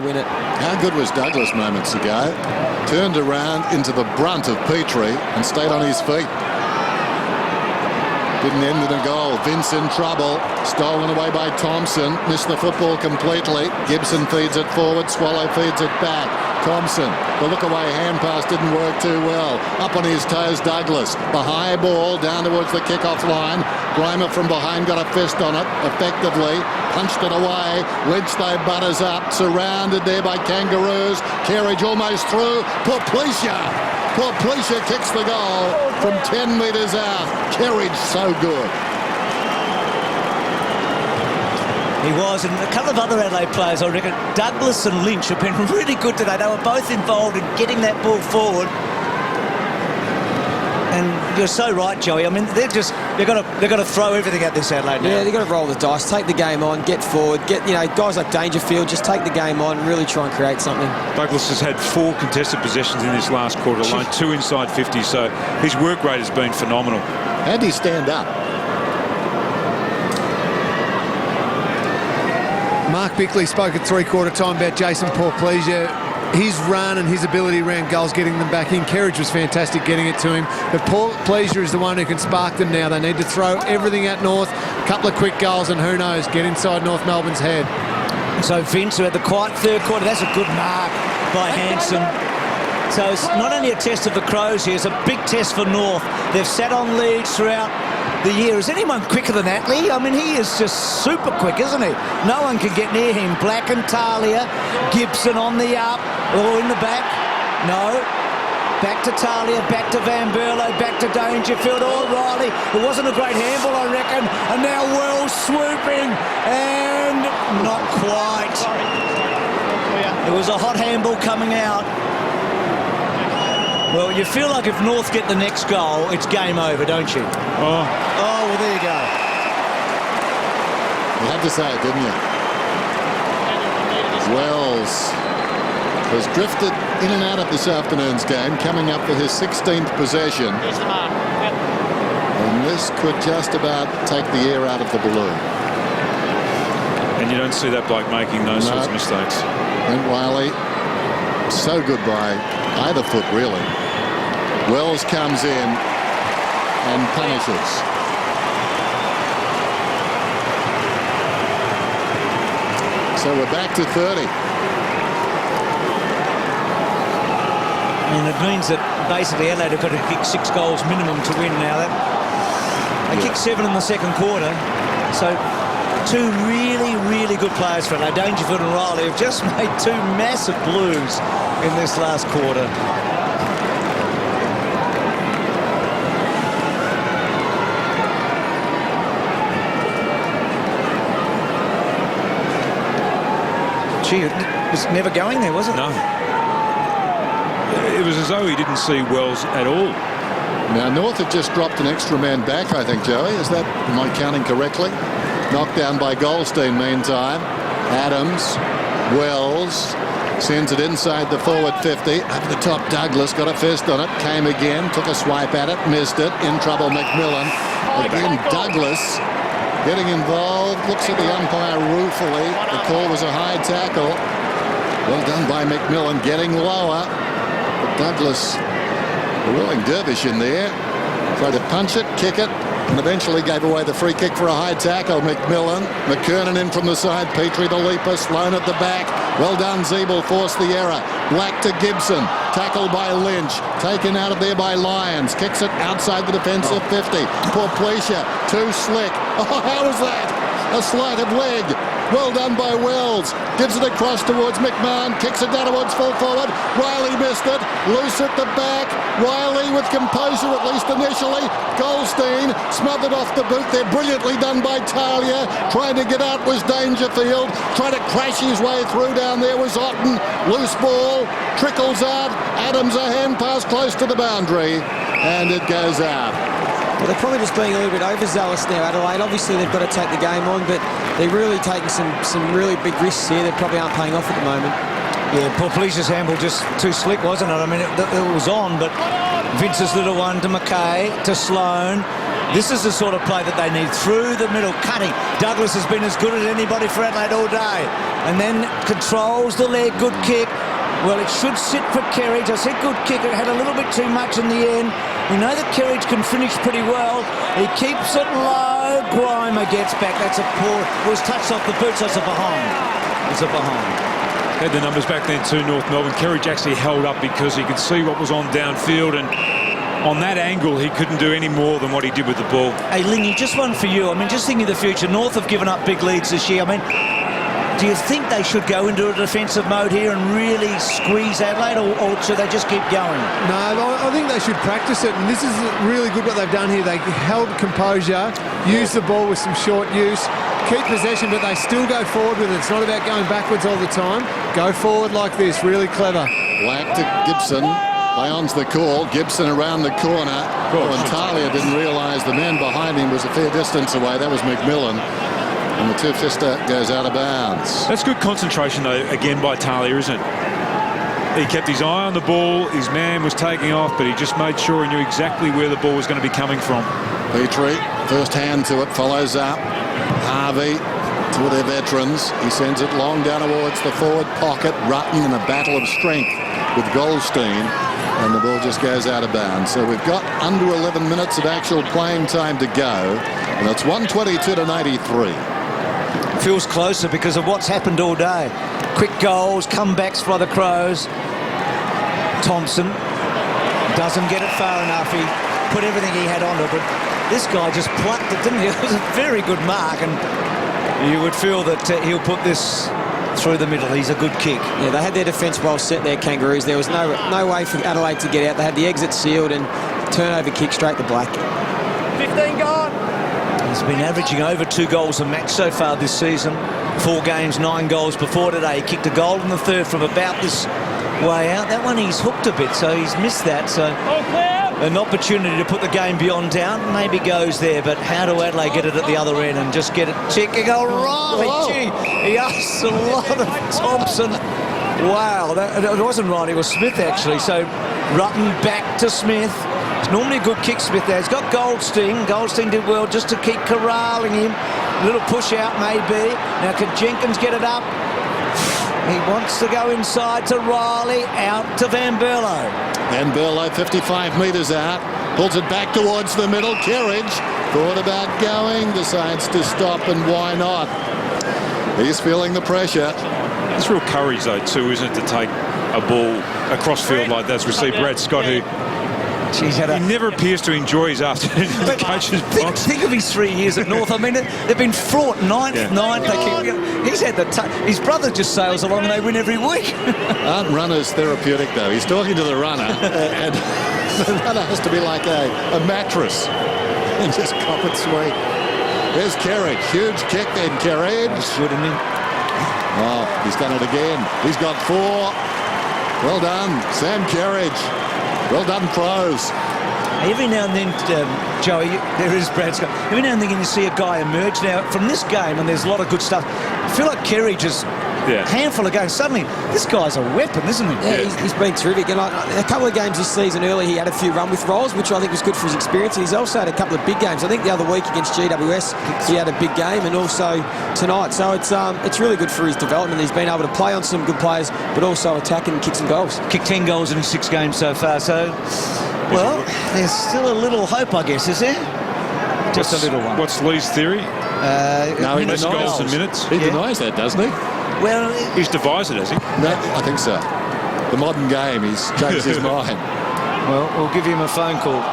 win it. How good was Douglas moments ago? Turned around into the brunt of Petrie and stayed on his feet. Didn't end in a goal. Vince in trouble. Stolen away by Thompson. Missed the football completely. Gibson feeds it forward. Swallow feeds it back. Thompson. The look-away hand pass didn't work too well. Up on his toes, Douglas. The high ball down towards the kick-off line. Grimer from behind got a fist on it effectively. Punched it away. Lynch, though, butters up. Surrounded there by Kangaroos. Kerridge almost through. Porplesia kicks the goal from 10 metres out. Kerridge so good. He was, and a couple of other Adelaide players, I reckon, Douglas and Lynch have been really good today. They were both involved in getting that ball forward. And you're so right, Joey. I mean, they're going to throw everything at this Adelaide now. Yeah, they've got to roll the dice, take the game on, get forward, guys like Dangerfield, just take the game on, really try and create something. Douglas has had 4 contested possessions in this last quarter alone, 2 inside 50, so his work rate has been phenomenal. How'd he stand up? Mark Bickley spoke at three-quarter time about Jason Porplesia. His run and his ability around goals, getting them back in. Kerridge was fantastic getting it to him. But Porplesia is the one who can spark them now. They need to throw everything at North. A couple of quick goals and who knows, get inside North Melbourne's head. So Vince, who had the quiet third quarter, that's a good mark by Hanson. So it's not only a test of the Crows here, it's a big test for North. They've sat on leads throughout the year. Is anyone quicker than Atley? I mean, he is just super quick, isn't he? No one can get near him. Black and Talia. Gibson on the up. Or in the back. No. Back to Talia, back to Van Berlo, back to Dangerfield. O'Reilly. It wasn't a great handball, I reckon. And now Wells swooping. And not quite. It was a hot handball coming out. Well, you feel like if North get the next goal, it's game over, don't you? Oh, well, there you go. You had to say it, didn't you? Wells has drifted in and out of this afternoon's game, coming up for his 16th possession. And this could just about take the air out of the balloon. and you don't see that bloke making those sorts of mistakes. And Wiley, so good by either foot, really. Wells comes in and punishes. So we're back to 30. And it means that basically Adelaide have got to kick 6 goals minimum to win now. They kicked 7 in the second quarter. So 2 really, really good players for Adelaide. Dangerfield and Riley have just made 2 massive blues in this last quarter. Gee, it was never going there, was it? No. It was as though he didn't see Wells at all. Now, North have just dropped an extra man back, I think, Joey. Is that, am I counting correctly? Knocked down by Goldstein, meantime. Adams, Wells, sends it inside the forward 50. Over the top, Douglas got a fist on it. Came again, took a swipe at it, missed it. In trouble, McMillan. Again, Douglas getting involved. Looks at the umpire ruefully. The call was a high tackle. Well done by McMillan, getting lower. But Douglas, a willing dervish in there, tried to punch it, kick it, and eventually gave away the free kick for a high tackle. McMillan, McKernan in from the side, Petrie the leaper, Sloan at the back. Well done, Zeeble forced the error. Black to Gibson, tackled by Lynch, taken out of there by Lyons, kicks it outside the defensive 50. Porplesia, too slick. Oh, how was that? A sleight of leg. Well done by Wells. Gives it across towards McMahon. Kicks it down towards full forward. Riley missed it. Loose at the back. Riley with composure, at least initially. Goldstein smothered off the boot there. Brilliantly done by Talia. Trying to get out was Dangerfield. Trying to crash his way through down there was Otten. Loose ball. Trickles out. Adams a hand pass close to the boundary. And it goes out. Well, they're probably just being a little bit overzealous now, Adelaide. Obviously, they've got to take the game on, but they're really taking some really big risks here that probably aren't paying off at the moment. Yeah, Porplesia's handball just too slick, wasn't it? I mean, it was on, but Vince's little one to McKay, to Sloan. This is the sort of play that they need through the middle, cutting. Douglas has been as good as anybody for Adelaide all day. And then controls the leg, good kick. Well, it should sit for Kerridge. I said good kick. It had a little bit too much in the end. We know that Kerridge can finish pretty well. He keeps it low. Grimer gets back. That's a poor... It was touched off the boots. That's a behind. It's a behind. Had the numbers back then too, North Melbourne. Kerridge actually held up because he could see what was on downfield, and on that angle he couldn't do any more than what he did with the ball. Hey, Lingy, just one for you. I mean, just thinking of the future, North have given up big leads this year. I mean, do you think they should go into a defensive mode here and really squeeze Adelaide, or should they just keep going? No, I think they should practice it, and this is really good what they've done here. They held composure, used the ball with some short use, keep possession, but they still go forward with it. It's not about going backwards all the time. Go forward like this, really clever. Black to Gibson. Lyon's the call. Gibson around the corner. And Talia didn't realise the man behind him was a fair distance away. That was McMillan. And the two-fister goes out of bounds. That's good concentration, though, again, by Talia, isn't it? He kept his eye on the ball. His man was taking off, but he just made sure he knew exactly where the ball was going to be coming from. Petrie, first hand to it, follows up. Harvey, two of their veterans. He sends it long down towards the forward pocket. Rutten in a battle of strength with Goldstein. And the ball just goes out of bounds. So we've got under 11 minutes of actual playing time to go. And it's 122-93. Feels closer because of what's happened all day. Quick goals, comebacks by the Crows. Thompson doesn't get it far enough. He put everything he had on it, but this guy just plucked it, didn't he? It was a very good mark, and you would feel that he'll put this through the middle. He's a good kick. Yeah, they had their defence well set there, Kangaroos. There was no way for Adelaide to get out. They had the exit sealed, and turnover kick straight to Black. 15 gone. He's been averaging over 2 goals a match so far this season. 4 games, 9 goals before today. He kicked a goal in the third from about this way out. That one he's hooked a bit, so he's missed that. So an opportunity to put the game beyond doubt maybe goes there, but how do Adelaide get it at the other end and just get it checking? Oh, right, gee, he asks a lot of Thompson. Wow, it wasn't right, it was Smith actually. So Rutten back to Smith. It's normally a good kick, Smith there. He's got Goldstein. Goldstein did well just to keep corralling him. A little push out maybe. Now can Jenkins get it up? He wants to go inside to Riley, out to Van Berlo. Van Berlo 55 metres out. Pulls it back towards the middle. Kerridge thought about going. Decides to stop, and why not? He's feeling the pressure. It's real courage, though, too, isn't it, to take a ball across field like that. As we see Brad Scott, who he never appears to enjoy his afternoon in the coach's box. Think of his 3 years at North. I mean, they've been fraught ninth. He's had his brother just sails along and they win every week. Aren't runners therapeutic, though? He's talking to the runner, and the runner has to be like a mattress and just cop it sweet. There's Kerridge. Huge kick then, Kerridge. Good, isn't he? Oh, he's done it again. He's got 4. Well done, Sam Kerridge. Well done, Pros. Every now and then, Joey, there is Brad Scott. Every now and then you see a guy emerge now from this game, and there's a lot of good stuff. I feel like Kerridge is a handful of games. Suddenly, this guy's a weapon, isn't he? Yeah, he's been terrific. And a couple of games this season early, he had a few run with rolls, which I think was good for his experience. And he's also had a couple of big games. I think the other week against GWS, he had a big game, and also tonight. So it's really good for his development. He's been able to play on some good players, but also attack and kick some goals. Kicked 10 goals in his 6 games so far. So, well, there's still a little hope, I guess, is there? Just a little one. What's Lee's theory? No, he less denies goals than minutes. He denies that, doesn't he? Well, He's devised it, has he? No, I think so. The modern game, he's changed his mind. well, we'll give him a phone call.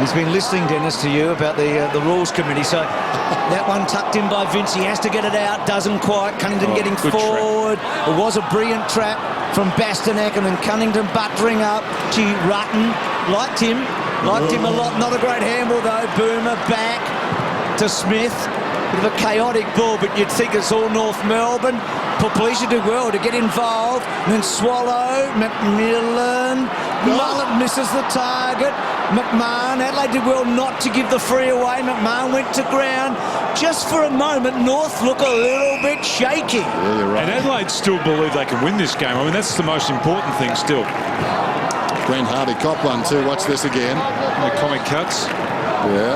He's been listening, Dennis, to you about the rules committee. So that one tucked in by Vince. He has to get it out. Doesn't quite. Cunnington getting forward. Trap. It was a brilliant trap from Bastanek, and then Cunnington buttering up. Gee, Rutten liked him a lot. Not a great handball though. Boomer back to Smith. Bit of a chaotic ball, but you'd think it's all North Melbourne. Police did well to get involved. And then Swallow, McMillan. Mullet misses the target. McMahon, Adelaide did well not to give the free away. McMahon went to ground. Just for a moment, North look a little bit shaky. Yeah, you're right. And Adelaide still believe they can win this game. I mean, that's the most important thing still. Brent Harvey cop one too. Watch this again. And the comic cuts. Yeah.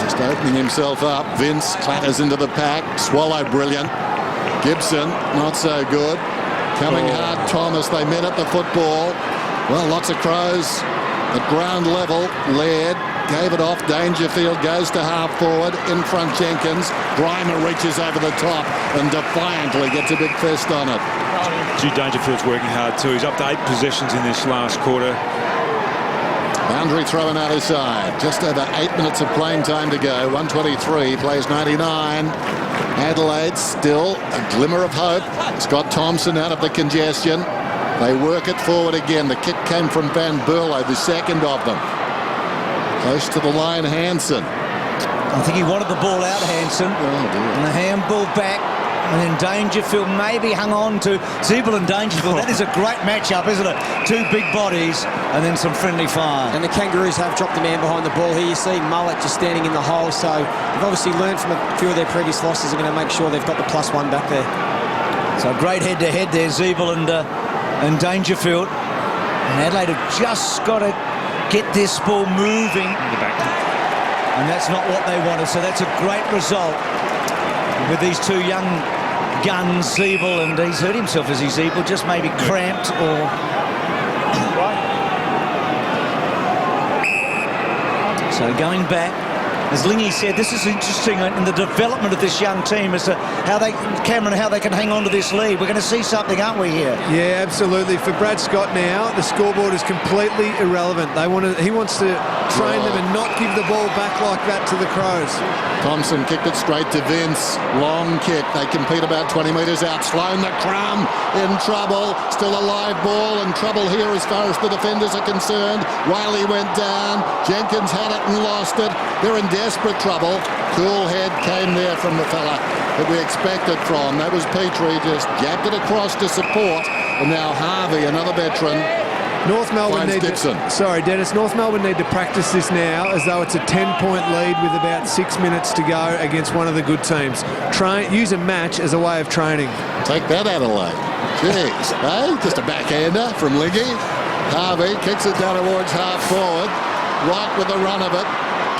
Just opening himself up. Vince clatters into the pack. Swallow brilliant. Gibson, not so good. Coming hard, Thomas. They met at the football. Well, lots of crows at ground level. Laird gave it off. Dangerfield goes to half forward. In front, Jenkins. Grimer reaches over the top and defiantly gets a big fist on it. Gee, Dangerfield's working hard too. He's up to 8 possessions in this last quarter. Boundary throw on either side. Just over 8 minutes of playing time to go. 123 plays 99. Adelaide still a glimmer of hope. Scott Thompson out of the congestion. They work it forward again. The kick came from Van Berlo, the second of them. Close to the line, Hansen. I think he wanted the ball out, Hansen. Oh, dear. And the handball back. And then Dangerfield maybe hung on to Zeeble and Dangerfield. That is a great matchup, isn't it? Two big bodies and then some friendly fire. And the Kangaroos have dropped a man behind the ball here. You see Mullet just standing in the hole. So they've obviously learned from a few of their previous losses. They're going to make sure they've got the +1 back there. So a great head-to-head there, Zeeble and Dangerfield. And Adelaide have just got to get this ball moving. And that's not what they wanted. So that's a great result with these two young guns, Zeeble, and he's hurt himself as he's Zeeble, just maybe cramped or... So going back, as Lingy said, this is interesting in the development of this young team as to how they, Cameron, how they can hang on to this lead. We're going to see something, aren't we, here? Yeah, absolutely. For Brad Scott now, the scoreboard is completely irrelevant. He wants to train them and not give the ball back like that to the Crows. Thompson kicked it straight to Vince. Long kick. They compete about 20 metres out. Sloan the crumb in trouble. Still a live ball and trouble here as far as the defenders are concerned. Riley went down. Jenkins had it and lost it. They're in desperate trouble. Cool head came there from the fella that we expected from. That was Petrie, just jabbed it across to support. And now Harvey, another veteran. North Melbourne need Dennis. North Melbourne need to practice this now as though it's a 10-point lead with about 6 minutes to go against one of the good teams. Use a match as a way of training. Take that, Adelaide. Jeez, hey, just a backhander from Liggy. Harvey kicks it down towards half forward. Right with the run of it.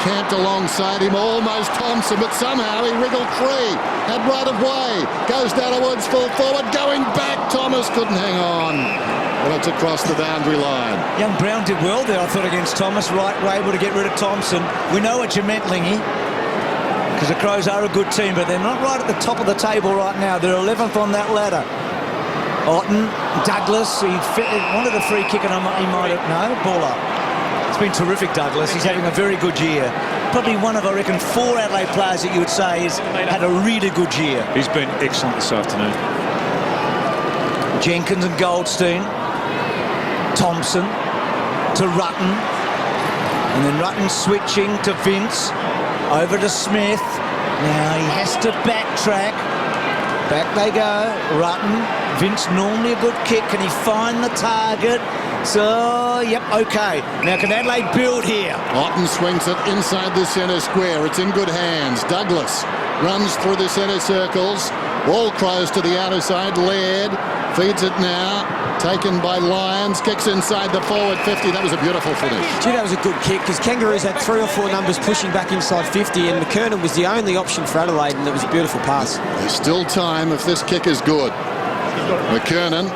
Camped alongside him, almost Thompson, but somehow he wriggled free. Had right of way. Goes down towards full forward. Going back, Thomas couldn't hang on. And it's across the boundary line. Young Brown did well there, I thought, against Thomas. Right, able to get rid of Thompson. We know what you meant, Lingy, because the Crows are a good team, but they're not right at the top of the table right now. They're 11th on that ladder. Otten, Douglas, he wanted a free kick and he might have... No, ball up. It's been terrific, Douglas. He's having a very good year. Probably one of, I reckon, 4 Adelaide players that you would say has had a really good year. He's been excellent this afternoon. Jenkins and Goldstein. Thompson to Rutten. And then Rutten switching to Vince. Over to Smith. Now he has to backtrack. Back they go. Rutten. Vince, normally a good kick. Can he find the target? So, yep, okay. Now can Adelaide build here? Otten swings it inside the centre square. It's in good hands. Douglas runs through the centre circles. All Crows to the outer side. Laird feeds it now. Taken by Lyons. Kicks inside the forward 50. That was a beautiful finish. Gee, that was a good kick because Kangaroos had 3 or 4 numbers pushing back inside 50 and McKernan was the only option for Adelaide, and it was a beautiful pass. There's still time if this kick is good. McKernan.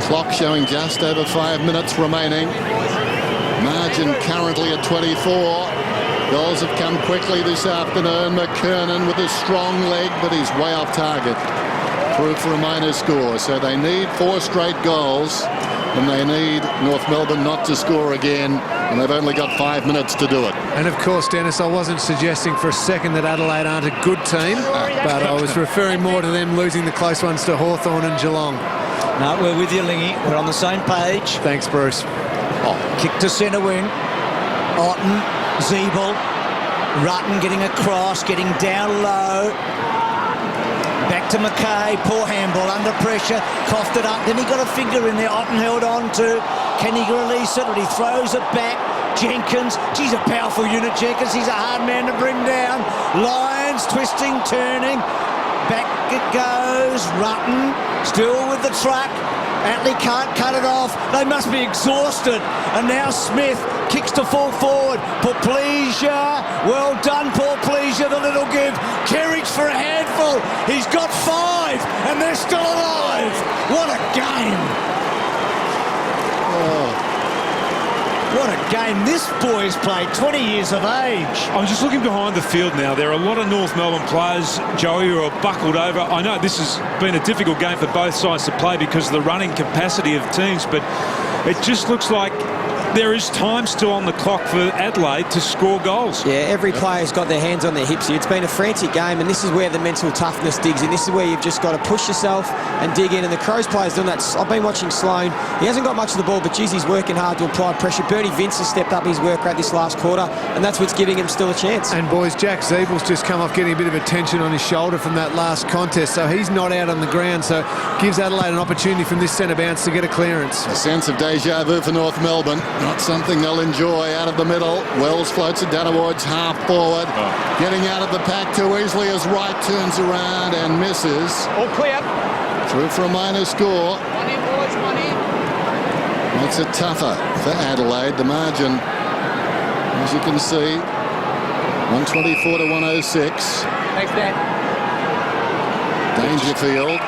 Clock showing just over 5 minutes remaining. Margin currently at 24. Goals have come quickly this afternoon. McKernan with a strong leg, but he's way off target. Through for a minor score. So they need 4 straight goals, and they need North Melbourne not to score again, and they've only got 5 minutes to do it. And of course, Dennis, I wasn't suggesting for a second that Adelaide aren't a good team, but I was referring more to them losing the close ones to Hawthorn and Geelong. No, we're with you, Lingy. We're on the same page. Thanks, Bruce. Kick to centre wing. Otten, Zeeble, Rutten getting across, getting down low. Back to McKay, poor handball, under pressure, coughed it up, then he got a finger in there, Otten held on to, can he release it, but he throws it back, Jenkins, he's a powerful unit, Jenkins, he's a hard man to bring down, Lyons, twisting, turning, back it goes, Rutten, still with the truck, Attlee can't cut it off. They must be exhausted. And now Smith kicks to full forward. Porplesia. Well done, Porplesia. The little give. Kerridge for a handful. He's got 5 and they're still alive. What a game. What a game this boy's played, 20 years of age. I'm just looking behind the field now. There are a lot of North Melbourne players, Joey, who are buckled over. I know this has been a difficult game for both sides to play because of the running capacity of teams, but it just looks like there is time still on the clock for Adelaide to score goals. Yeah, every player's got their hands on their hips here. It's been a frantic game, and this is where the mental toughness digs in. This is where you've just got to push yourself and dig in, and the Crows players doing that. I've been watching Sloane. He hasn't got much of the ball, but geez, he's working hard to apply pressure. Bernie Vince has stepped up his work rate this last quarter, and that's what's giving him still a chance. And boys, Jack Zeebel's just come off getting a bit of a tension on his shoulder from that last contest, so he's not out on the ground, so gives Adelaide an opportunity from this centre bounce to get a clearance. A sense of deja vu for North Melbourne. Not something they'll enjoy out of the middle. Wells floats it down towards half forward. Getting out of the pack too easily as Wright turns around and misses. All clear. Through for a minor score. 1 in, boys, 1 in. Makes it tougher for Adelaide. The margin, as you can see, 124 to 106. Thanks, Dan. Dangerfield.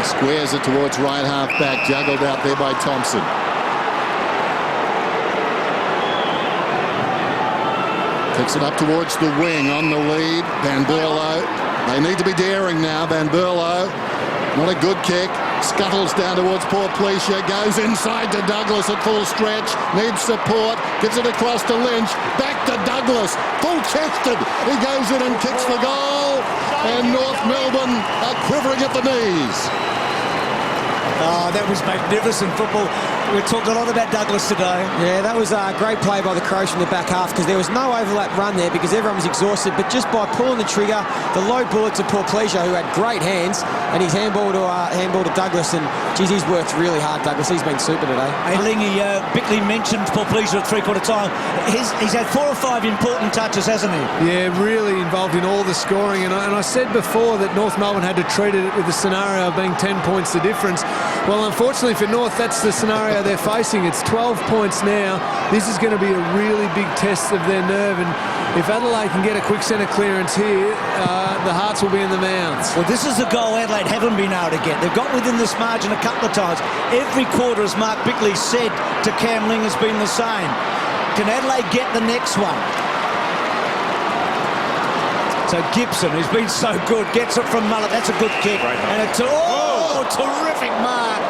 Squares it towards right half back. Juggled out there by Thompson. Picks it up towards the wing on the lead. Van Berlo. They need to be daring now. Van Berlo. Not a good kick. Scuttles down towards Porplesia. Goes inside to Douglas at full stretch. Needs support. Gives it across to Lynch. Back to Douglas. Full chested. He goes in and kicks the goal. And North Melbourne are quivering at the knees. Oh, that was magnificent football. We talked a lot about Douglas today. Yeah, that was a great play by the Crows from the back half because there was no overlap run there because everyone was exhausted. But just by pulling the trigger, the low bullet to Porplesia, who had great hands, and his handball to Douglas. And geez, he's worked really hard, Douglas. He's been super today. Hey, Lingy, Bickley mentioned Porplesia at three-quarter time. He's had 4 or 5 important touches, hasn't he? Yeah, really involved in all the scoring. And I said before that North Melbourne had to treat it with the scenario of being 10 points the difference. Well, unfortunately for North, that's the scenario they're facing. It's 12 points now. This is going to be a really big test of their nerve. And if Adelaide can get a quick centre clearance here, the hearts will be in the mouths. Well, this is the goal Adelaide haven't been able to get. They've got within this margin a couple of times. Every quarter, as Mark Bickley said to Cam Ling, has been the same. Can Adelaide get the next one? So Gibson, who's been so good, gets it from Mullet. That's a good kick. And a terrific mark.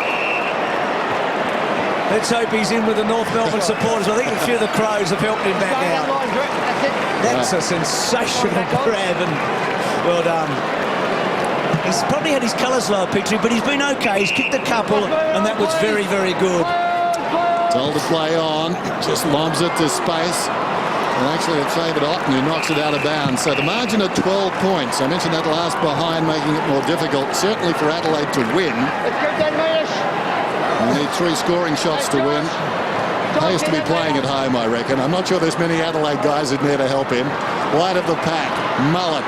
Let's hope he's in with the North Melbourne supporters. I think a few of the Crows have helped him back out. That's a sensational grab, and well done. He's probably had his colours lower, Petrie, but he's been okay. He's kicked a couple, and that was very, very good. Told to play on, just lobs it to space. And actually it's David Otten who knocks it out of bounds. So the margin at 12 points. I mentioned that last behind, making it more difficult, certainly for Adelaide to win. You need 3 scoring shots to win. Pays to be playing at home, I reckon. I'm not sure there's many Adelaide guys in there to help him. Wide of the pack, Mullet.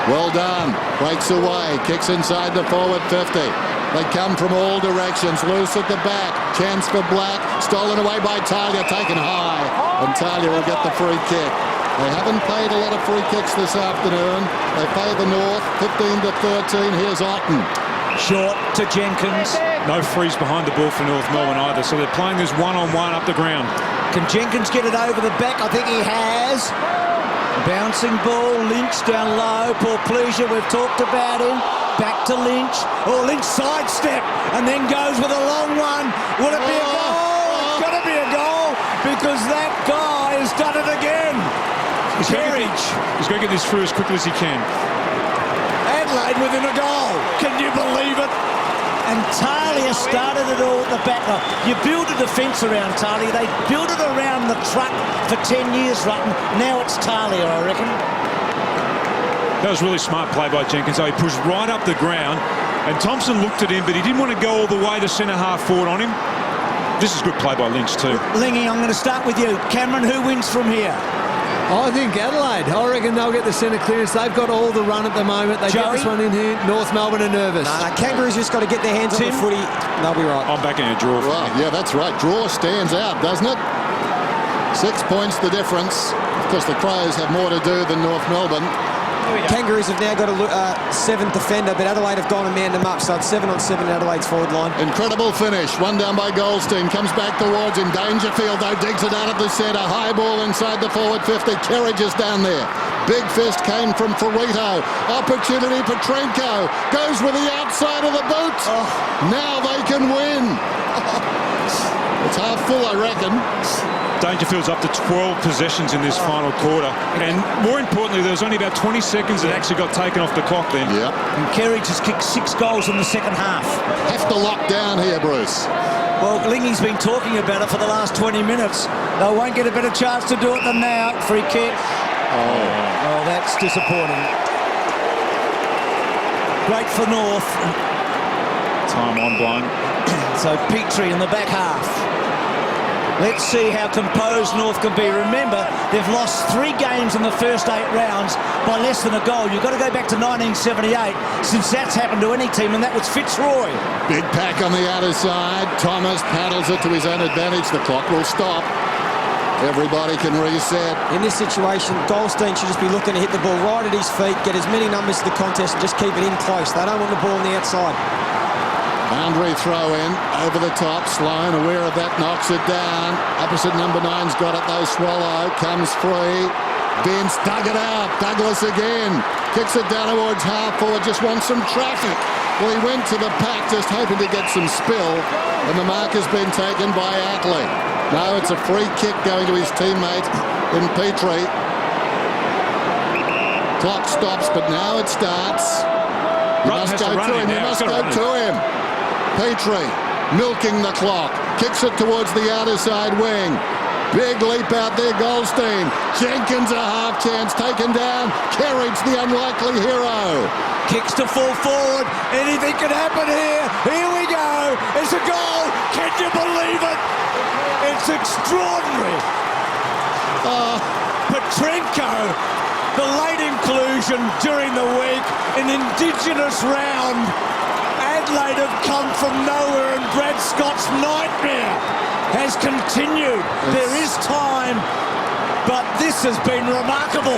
Well done. Breaks away, kicks inside the forward 50. They come from all directions. Loose at the back. Chance for Black. Stolen away by Talia. Taken high. And Talia will get the free kick. They haven't played a lot of free kicks this afternoon. They play the North 15 to 13. Here's Otten. Short to Jenkins. No freeze behind the ball for North Melbourne either. So they're playing this one-on-one up the ground. Can Jenkins get it over the back? I think he has. Bouncing ball, Lynch down low. Porplesia, we've talked about him. Back to Lynch. Oh, Lynch sidestep and then goes with a long one. Will it be a goal? It's got to be a goal because that guy has done it again. Kerridge. He's going to get this through as quickly as he can. Adelaide within a goal. Can you believe it? And Talia started it all at the back. You build a defence around Talia. They built it around the truck for 10 years, Rutten. Now it's Talia, I reckon. That was really smart play by Jenkins. So he pushed right up the ground, and Thompson looked at him, but he didn't want to go all the way to centre half forward on him. This is good play by Lynch too. Lingy, I'm going to start with you. Cameron, who wins from here? I think Adelaide. I reckon they'll get the centre clearance. They've got all the run at the moment. They get this one in here. North Melbourne are nervous. No, Kangaroos just got to get their hands on the footy. They'll be right. I'm backing a draw. Well, yeah, that's right. Draw stands out, doesn't it? 6 points the difference. Of course, the Crows have more to do than North Melbourne. Kangaroos have now got a seventh defender, but Adelaide have gone and manned them up, so it's 7-on-7 in Adelaide's forward line. Incredible finish. One down by Goldstein. Comes back towards him. Dangerfield, though, digs it out of the centre. High ball inside the forward 50. Kerridge is down there. Big fist came from Ferrito. Opportunity. Petrenko goes with the outside of the boot. Now they can win. It's half full, I reckon. Dangerfield's up to 12 possessions in this final quarter. And more importantly, there was only about 20 seconds that actually got taken off the clock then. Yep. And Kerridge has kicked 6 goals in the second half. Have to lock down here, Bruce. Well, Lingy's been talking about it for the last 20 minutes. They won't get a better chance to do it than now. Free kick. Oh, that's disappointing. Great for North. Time on blind. So Petrie in the back half. Let's see how composed North can be. Remember, they've lost 3 games in the first 8 rounds by less than a goal. You've got to go back to 1978, since that's happened to any team, and that was Fitzroy. Big pack on the outer side. Thomas paddles it to his own advantage. The clock will stop. Everybody can reset. In this situation, Goldstein should just be looking to hit the ball right at his feet, get as many numbers to the contest, and just keep it in close. They don't want the ball on the outside. Boundary throw in, over the top. Sloan, aware of that, knocks it down. Opposite number 9's got it though. Swallow comes free. Vince dug it out. Douglas again. Kicks it down towards half forward. Just wants some traffic. Well, he went to the pack just hoping to get some spill. And the mark has been taken by Attlee. No, it's a free kick going to his teammate in Petrie. Clock stops, but now it starts. You must go to him. You must go to him. Petrie milking the clock. Kicks it towards the outer side wing. Big leap out there, Goldstein. Jenkins a half chance taken down. Kerridge, the unlikely hero. Kicks to full forward. Anything can happen here. Here we go. It's a goal. Can you believe it? It's extraordinary. Petrenko, the late inclusion during the week, an Indigenous round. Adelaide have come from nowhere, and Brad Scott's nightmare has continued. There is time, but this has been remarkable.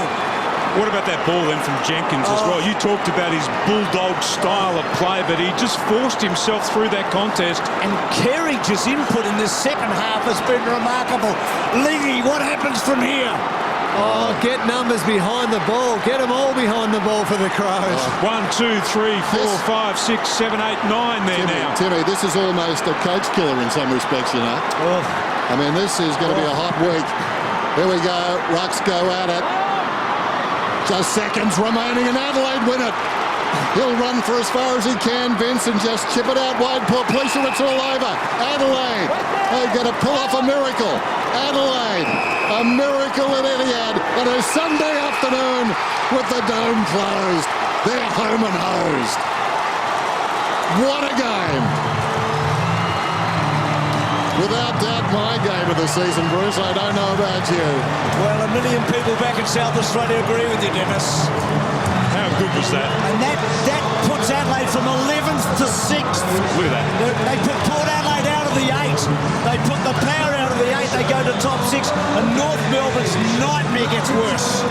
What about that ball then from Jenkins as well? You talked about his bulldog style of play, but he just forced himself through that contest. And Kerridge's input in this second half has been remarkable. Lingy, what happens from here? Oh, get numbers behind the ball. Get them all behind the ball for the Crows. 1, 2, 3, 4, 5, 6, 7, 8, 9 there now. Timmy, this is almost a coach killer in some respects, you know. I mean, this is going to be a hot week. Here we go. Rucks go at it. Just seconds remaining, and Adelaide win it. He'll run for as far as he can, Vince, and just chip it out wide. Poor Plisowitz all over. Adelaide, they're going to pull off a miracle. Adelaide, a miracle at Etihad on a Sunday afternoon with the dome closed. They're home and hosed. What a game. Without doubt, my game of the season, Bruce. I don't know about you. Well, 1 million people back in South Australia agree with you, Dennis. How good was that? And that puts Adelaide from 11th to 6th. Look at that. They put Port Adelaide out of the 8. They put the Power out of the 8. They go to top 6. And North Melbourne's nightmare gets worse.